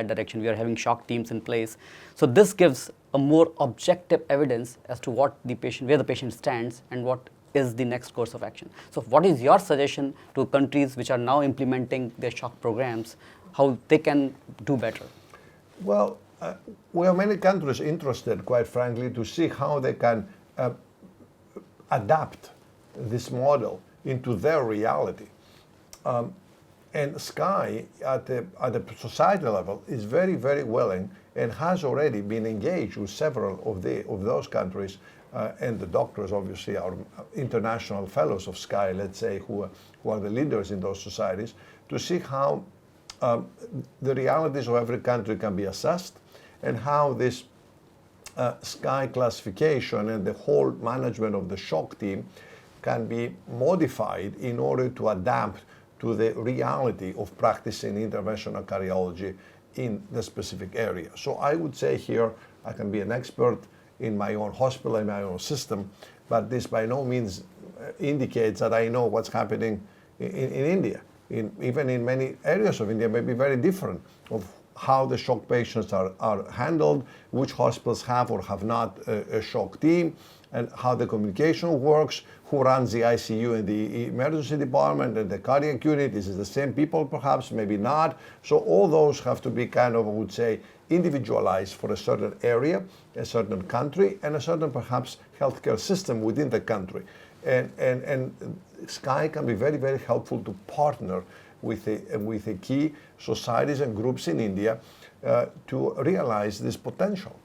that direction. We are having shock teams in place. So this gives a more objective evidence as to what the patient, where the patient stands and what is the next course of action. So what is your suggestion to countries which are now implementing their shock programs, how they can do better? Well, we have many countries interested, quite frankly, to see how they can adapt this model into their reality. And Sky, at the society level, is very, very willing and has already been engaged with several of those countries, and the doctors obviously are international fellows of Sky, let's say, who are the leaders in those societies, to see how the realities of every country can be assessed and how this Sky classification and the whole management of the shock team can be modified in order to adapt to the reality of practicing interventional cardiology in the specific area. So I would say here, I can be an expert in my own hospital, in my own system, but this by no means indicates that I know what's happening in India. Even in many areas of India may be very different of how the shock patients are handled, which hospitals have or have not a shock team, and how the communication works, who runs the ICU and the emergency department and the cardiac unit. Is it the same people perhaps, maybe not? So all those have to be kind of, I would say, individualized for a certain area, a certain country, and a certain perhaps healthcare system within the country. And Sky can be very, very helpful to partner with the key societies and groups in India to realize this potential.